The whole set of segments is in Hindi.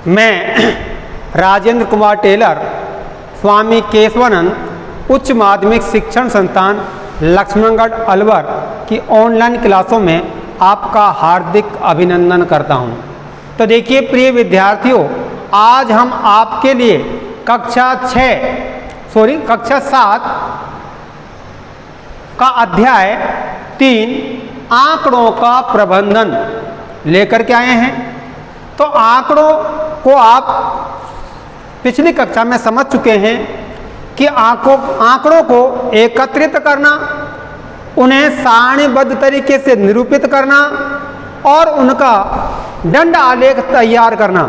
मैं राजेंद्र कुमार टेलर स्वामी केशवानंद उच्च माध्यमिक शिक्षण संस्थान लक्ष्मणगढ़ अलवर की ऑनलाइन क्लासों में आपका हार्दिक अभिनंदन करता हूं। तो देखिए प्रिय विद्यार्थियों, आज हम आपके लिए कक्षा 7 का अध्याय 3 आंकड़ों का प्रबंधन लेकर के आए हैं। तो आंकड़ों को आप पिछली कक्षा में समझ चुके हैं कि आंकड़ों को एकत्रित करना, उन्हें सारणीबद्ध तरीके से निरूपित करना और उनका दंड आलेख तैयार करना,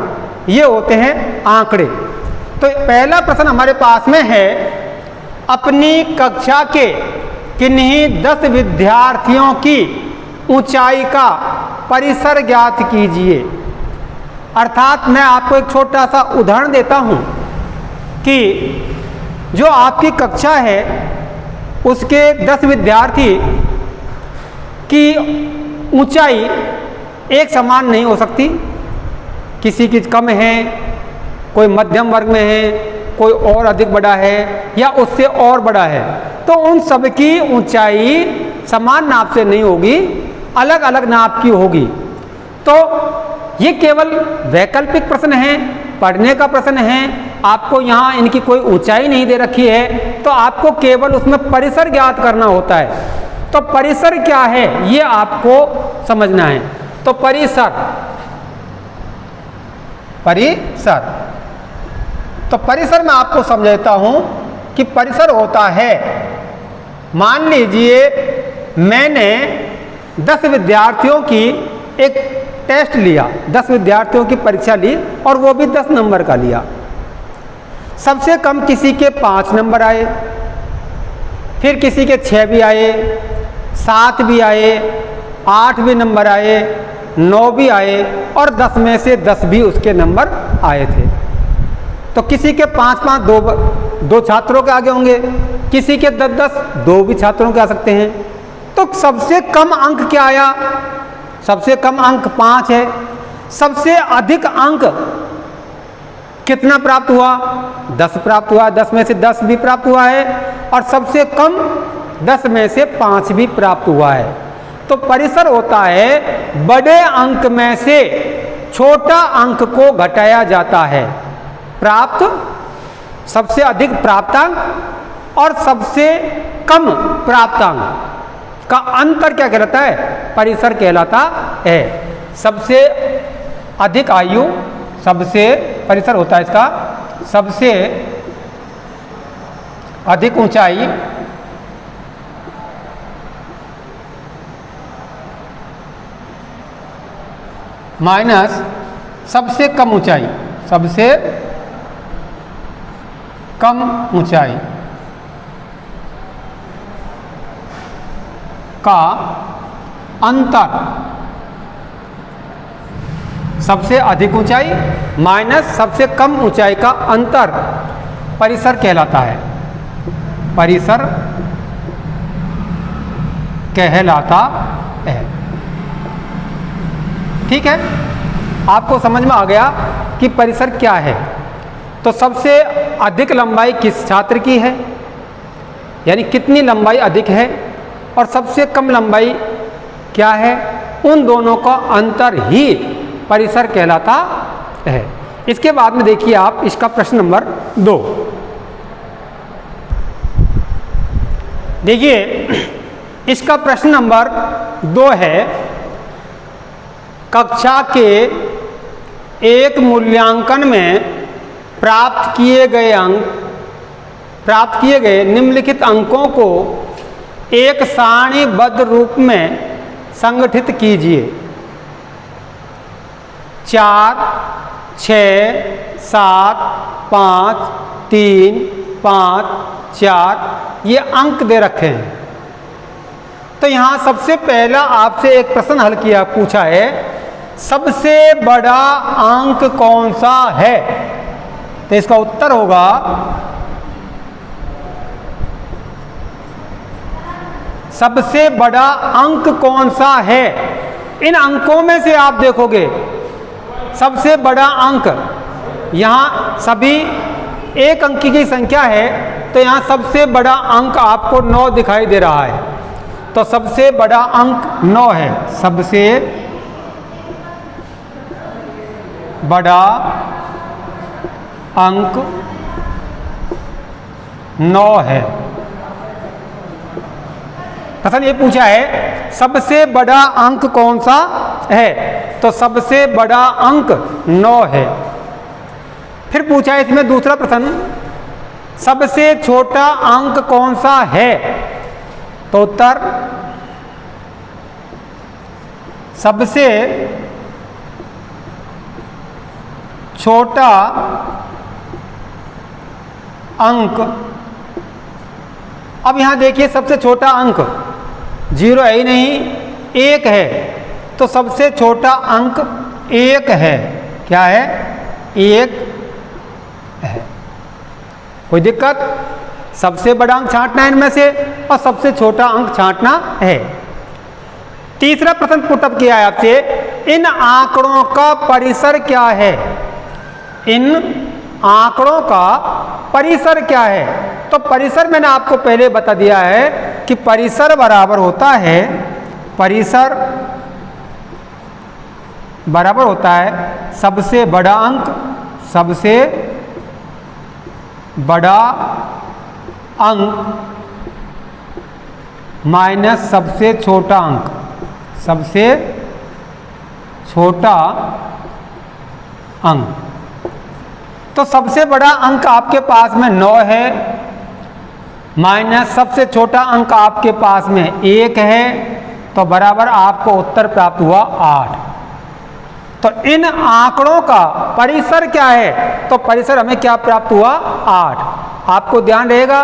ये होते हैं आंकड़े। तो पहला प्रश्न हमारे पास में है, अपनी कक्षा के किन्हीं 10 विद्यार्थियों की ऊंचाई का परिसर ज्ञात कीजिए। अर्थात मैं आपको एक छोटा सा उदाहरण देता हूं कि जो आपकी कक्षा है उसके 10 विद्यार्थी की ऊंचाई एक समान नहीं हो सकती। किसी की कम है, कोई मध्यम वर्ग में है, कोई और अधिक बड़ा है या उससे और बड़ा है। तो उन सब की ऊंचाई समान नाप से नहीं होगी, अलग अलग नाप की होगी। तो ये केवल वैकल्पिक प्रश्न है, पढ़ने का प्रश्न है। आपको यहाँ इनकी कोई ऊंचाई नहीं दे रखी है, तो आपको केवल उसमें परिसर ज्ञात करना होता है। तो परिसर क्या है ये आपको समझना है। तो परिसर तो परिसर में आपको समझाता हूं कि परिसर होता है, मान लीजिए मैंने 10 विद्यार्थियों की एक टेस्ट लिया, 10 विद्यार्थियों की परीक्षा ली और वो भी 10 नंबर का लिया। सबसे कम किसी के 5 नंबर आए, फिर किसी के 6 भी आए, 7 भी आए, 8 भी नंबर आए, 9 भी आए और 10 में से 10 भी उसके नंबर आए थे। तो किसी के 5-5 दो छात्रों के आगे होंगे, किसी के 10-10 2 भी छात्रों के आ सकते हैं। तो सबसे कम अंक क्या आया? सबसे कम अंक 5 है। सबसे अधिक अंक कितना प्राप्त हुआ? 10 प्राप्त हुआ। 10 में से 10 भी प्राप्त हुआ है और सबसे कम 10 में से 5 भी प्राप्त हुआ है। तो परिसर होता है बड़े अंक में से छोटा अंक को घटाया जाता है। प्राप्त सबसे अधिक प्राप्तांक और सबसे कम प्राप्तांक का अंतर क्या कहलाता है? परिसर कहलाता है। सबसे अधिक आयु सबसे परिसर होता है इसका, सबसे अधिक ऊंचाई माइनस सबसे कम ऊंचाई, सबसे कम ऊंचाई का अंतर, सबसे अधिक ऊंचाई माइनस सबसे कम ऊंचाई का अंतर परिसर कहलाता है। परिसर कहलाता है। ठीक है, आपको समझ में आ गया कि परिसर क्या है। तो सबसे अधिक लंबाई किस छात्र की है, यानी कितनी लंबाई अधिक है, और सबसे कम लंबाई क्या है, उन दोनों का अंतर ही परिसर कहलाता है। इसके बाद में देखिए आप इसका प्रश्न नंबर 2 देखिए। इसका प्रश्न नंबर 2 है, कक्षा के एक मूल्यांकन में प्राप्त किए गए निम्नलिखित अंकों को एक सारणीबद्ध रूप में संगठित कीजिए। 4, 6, 7, 5, 3, 5, 4 ये अंक दे रखे हैं। तो यहाँ सबसे पहला आपसे एक प्रश्न हल किया, पूछा है सबसे बड़ा अंक कौन सा है? तो इसका उत्तर होगा सबसे बड़ा अंक कौन सा है। इन अंकों में से आप देखोगे सबसे बड़ा अंक यहाँ सभी एक अंकी की संख्या है, तो यहाँ सबसे बड़ा अंक आपको 9 दिखाई दे रहा है। तो सबसे बड़ा अंक 9 है, सबसे बड़ा अंक 9 है। प्रश्न ये पूछा है सबसे बड़ा अंक कौन सा है, तो सबसे बड़ा अंक 9 है। फिर पूछा है इसमें दूसरा प्रश्न, सबसे छोटा अंक कौन सा है, तो उत्तर सबसे छोटा अंक, अब यहां देखिए सबसे छोटा अंक 0 है ही नहीं, 1 है, तो सबसे छोटा अंक 1 है। क्या है? 1 है। कोई दिक्कत? सबसे बड़ा अंक छांटना है इनमें से और सबसे छोटा अंक छांटना है। तीसरा प्रश्न पुटअप किया है आपसे, इन आंकड़ों का परिसर क्या है? इन आंकड़ों का परिसर क्या है? तो परिसर मैंने आपको पहले बता दिया है कि परिसर बराबर होता है, परिसर बराबर होता है सबसे बड़ा अंक, सबसे बड़ा अंक माइनस सबसे छोटा अंक, सबसे छोटा अंक। तो सबसे बड़ा अंक आपके पास में 9 है, माइनस सबसे छोटा अंक आपके पास में 1 है, तो बराबर आपको उत्तर प्राप्त हुआ 8। तो इन आंकड़ों का परिसर क्या है? तो परिसर हमें क्या प्राप्त हुआ? 8। आपको ध्यान रहेगा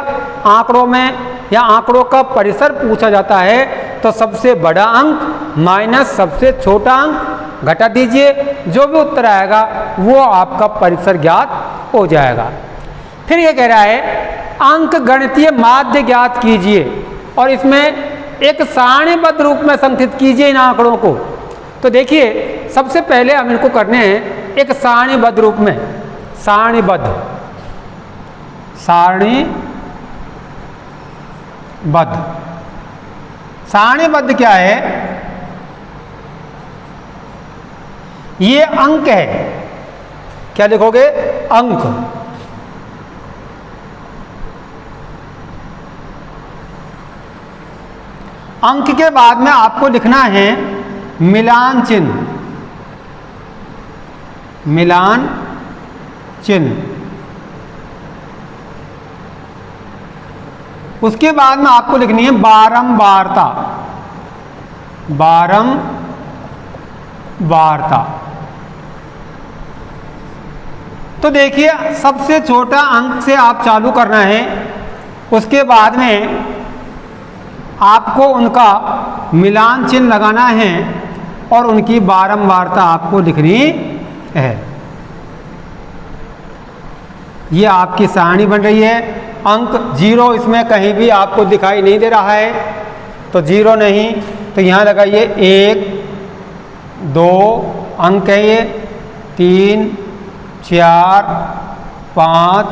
आंकड़ों में या आंकड़ों का परिसर पूछा जाता है तो सबसे बड़ा अंक माइनस सबसे छोटा अंक घटा दीजिए, जो भी उत्तर आएगा वो आपका परिसर ज्ञात हो जाएगा। फिर ये कह रहा है अंक गणितीय माध्य ज्ञात कीजिए और इसमें एक सारणीबद्ध रूप में संचित कीजिए इन आंकड़ों को। तो देखिए सबसे पहले हम इनको करने हैं एक सारणीबद्ध रूप में, सारणीबद्ध, सारणीबद्ध। सारणीबद्ध क्या है? ये अंक है, क्या लिखोगे? अंक। अंक के बाद में आपको लिखना है मिलान चिन्ह, मिलान चिन्ह। उसके बाद में आपको लिखनी है बारंबारता, बारंबारता। तो देखिए सबसे छोटा अंक से आप चालू करना है, उसके बाद में आपको उनका मिलान चिन्ह लगाना है और उनकी बारंबारता आपको लिखनी है। ये आपकी सारणी बन रही है। अंक 0 इसमें कहीं भी आपको दिखाई नहीं दे रहा है, तो 0 नहीं, तो यहाँ लगाइए 1 2 अंक है ये, 3 4 5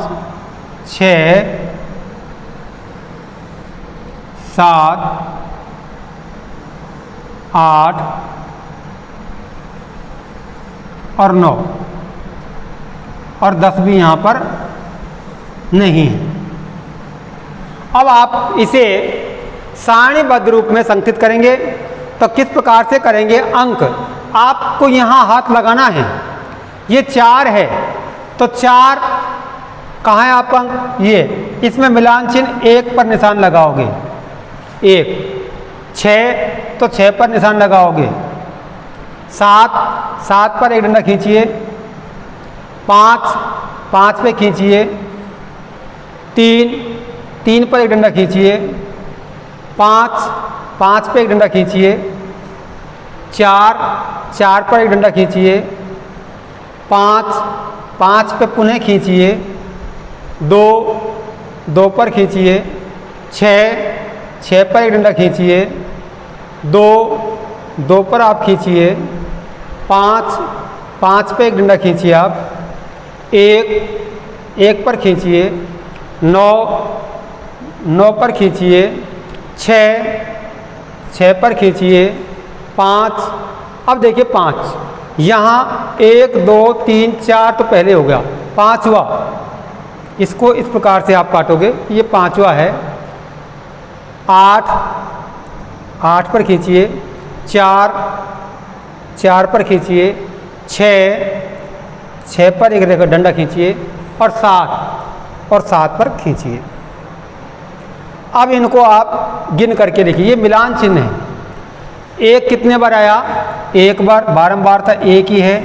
6 7 8 और 9 और 10 भी यहाँ पर नहीं है। अब आप इसे सारणीबद्ध रूप में संचित करेंगे तो किस प्रकार से करेंगे? अंक आपको यहाँ हाथ लगाना है, ये 4 है तो 4 कहाँ है आपका अंक? ये, इसमें मिलान चिन्ह 1 पर निशान लगाओगे, 1। 6 तो 6 पर निशान लगाओगे, 7 पर एक डंडा खींचिए, 5 पे खींचिए, 3 पर एक डंडा खींचिए, 5 पे एक डंडा खींचिए, 4 पर एक डंडा खींचिए, 5 पे पुनः खींचिए, 2 पर खींचिए, 6 पर एक डंडा खींचिए, 2 पर आप खींचिए, 5 पे एक डंडा खींचिए आप, 1 पर खींचिए, 9 पर खींचिए, 6 पर खींचिए, 5। अब देखिए 5 यहाँ 1 2 3 4 तो पहले हो गया, 5वां इसको इस प्रकार से आप काटोगे, ये 5वां है। 8 पर खींचिए, 4 पर खींचिए, 6 पर एक रेखा डंडा खींचिए और 7 पर खींचिए। अब इनको आप गिन करके देखिए, ये मिलान चिन्ह है। 1 कितने बार आया? 1 बार, बारंबारता 1 ही है।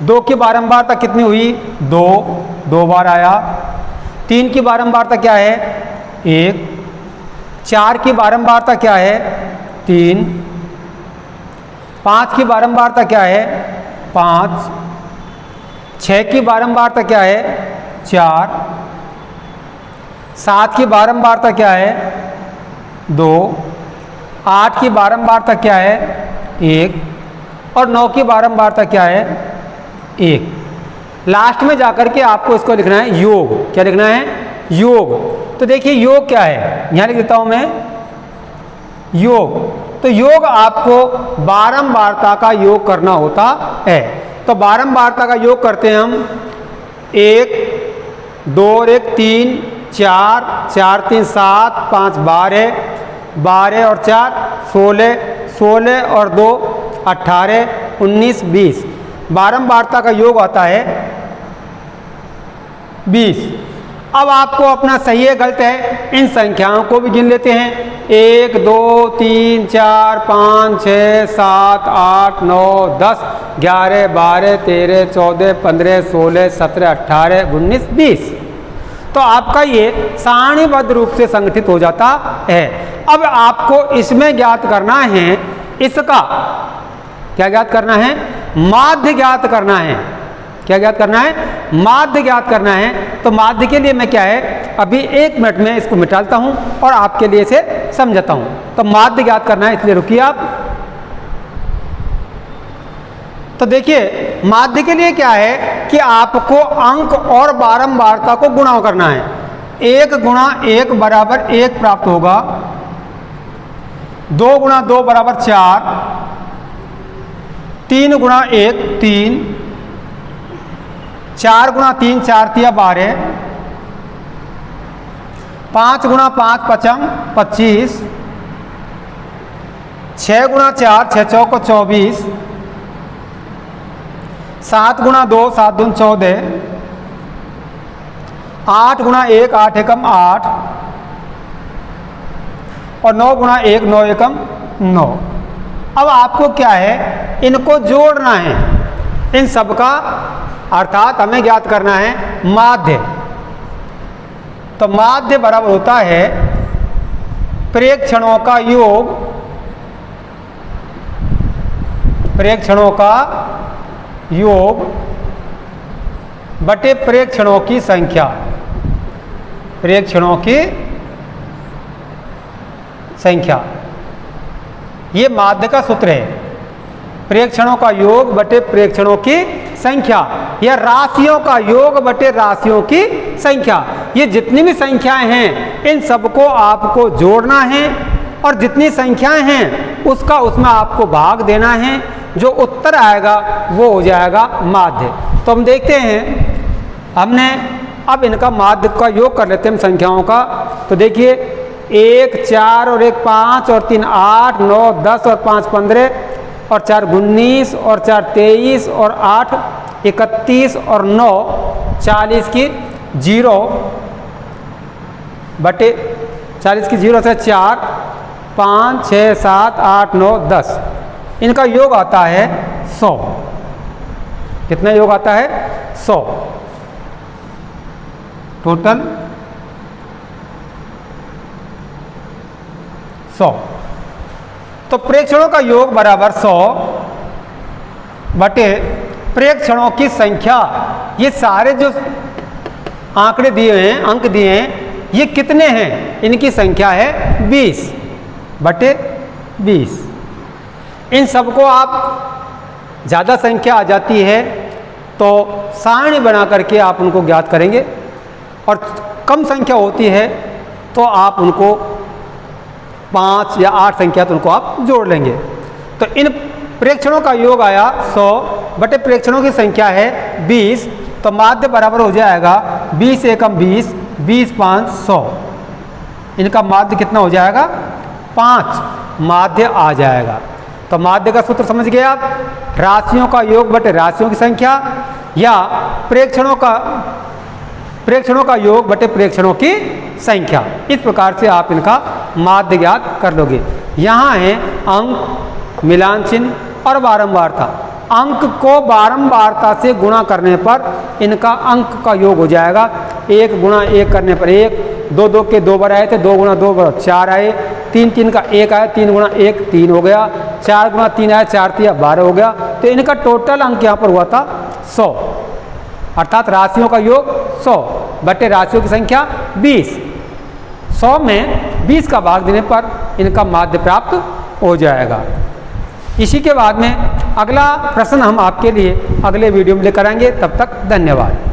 2 की बारंबारता कितनी हुई? 2 बार आया। 3 की बारंबारता क्या है? 1। 4 की बारंबारता क्या है? 3। 5 की बारंबारता क्या है? 5। 6 की बारंबारता क्या है? 4। 7 की बारंबारता क्या है? 2। 8 की बारंबारता क्या है? 1। और 9 की बारंबारता क्या है? 1। लास्ट में जाकर के आपको इसको लिखना है योग। क्या लिखना है? योग। तो देखिए योग क्या है, यहाँ लिख देता हूं मैं योग। तो योग आपको बारंबारता का योग करना होता है। तो बारंबारता का योग करते हैं हम। 1 2 और 1 3 4 4 3 7 5 12 12 और 4 16 16 और 2 18 19 20। बारंबारता का योग आता है 20। अब आपको अपना सही है गलत है इन संख्याओं को भी गिन लेते हैं। 1 2 3 4 5 6 7 8 9 10 11 12 13 14 15 16 17 18 19 20। तो आपका ये सारणीबद्ध रूप से संगठित हो जाता है। अब आपको इसमें ज्ञात करना है, इसका क्या ज्ञात करना है? माध्य ज्ञात करना है। क्या ज्ञात करना है? माध्य ज्ञात करना है। तो माध्य के लिए मैं क्या है, अभी 1 मिनट में इसको मिटाता हूं और आपके लिए इसे समझाता हूं। तो माध्य ज्ञात करना है, इसलिए रुकिए आप। तो देखिए माध्य के लिए क्या है कि आपको अंक और बारंबारता को गुणा करना है। 1 गुणा 1 बराबर 1 प्राप्त होगा। 2 गुणा 2 बराबर 4। 3 गुणा 1 3। 4 गुणा 3 4 तिया 12। 5 गुणा 5 पचम 25। 6 गुणा 4 6 चौको 24। 7 गुणा 2 7 दून 14। 8 गुणा 1 8 एकम 8। और 9 गुणा 1 9 एकम 9। अब आपको क्या है, इनको जोड़ना है, इन सब का अर्थात हमें ज्ञात करना है माध्य। तो माध्य बराबर होता है प्रेक्षणों का योग, प्रेक्षणों का योग बटे प्रेक्षणों की संख्या, प्रेक्षणों की संख्या। ये माध्य का सूत्र है, प्रेक्षणों का योग बटे प्रेक्षणों की संख्या, या राशियों का योग बटे राशियों की संख्या। ये जितनी भी संख्याएं हैं इन सबको आपको जोड़ना है और जितनी संख्याएं हैं उसका उसमें आपको भाग देना है। जो उत्तर आएगा वो हो जाएगा माध्य। तो हम देखते हैं, हमने अब इनका माध्य का योग कर लेते हैं हम संख्याओं का। तो देखिए 1 4 और 1 5 और 3 8 9 10 और 5 15 और 4 19 और 4 23 और 8 31 और 9 40 की 0 बटे 40 की 0 से 4 5 6 7 8 9 10। इनका योग आता है 100। कितना योग आता है? 100 टोटल 100। तो प्रेक्षणों का योग बराबर 100 बटे प्रेक्षणों की संख्या। ये सारे जो आंकड़े दिए हैं, अंक दिए हैं, ये कितने हैं? इनकी संख्या है 20 बटे 20। इन सबको आप ज़्यादा संख्या आ जाती है तो सारणी बना करके आप उनको ज्ञात करेंगे, और कम संख्या होती है तो आप उनको 5 या 8 संख्या तो उनको आप जोड़ लेंगे। तो इन प्रेक्षणों का योग आया 100 बटे प्रेक्षणों की संख्या है 20, तो माध्य बराबर हो जाएगा 20 एकम 20, 20 5 100। इनका माध्य कितना हो जाएगा? 5 माध्य आ जाएगा। तो माध्य का सूत्र समझ गए आप, राशियों का योग बटे राशियों की संख्या, या प्रेक्षणों का योग बटे प्रेक्षणों की संख्या। इस प्रकार से आप इनका माध्य ज्ञात कर लोगे। यहाँ है अंक, मिलान चिन्ह और बारंबारता। अंक को बारंबारता से गुणा करने पर इनका अंक का योग हो जाएगा। 1 गुणा 1 करने पर 1, 2 2 के 2 बार आए थे, 2 गुणा 2 बार 4 आए, 3 3 का 1 आया, 3 गुणा 1 3 हो गया, 4 गुणा 3 आया, 4 3 12 हो गया। तो इनका टोटल अंक यहाँ पर हुआ था 100, अर्थात राशियों का योग 100 बटे राशियों की संख्या 20। 100 में 20 का भाग देने पर इनका माध्य प्राप्त हो जाएगा। इसी के बाद में अगला प्रश्न हम आपके लिए अगले वीडियो में लेकर आएंगे। तब तक धन्यवाद।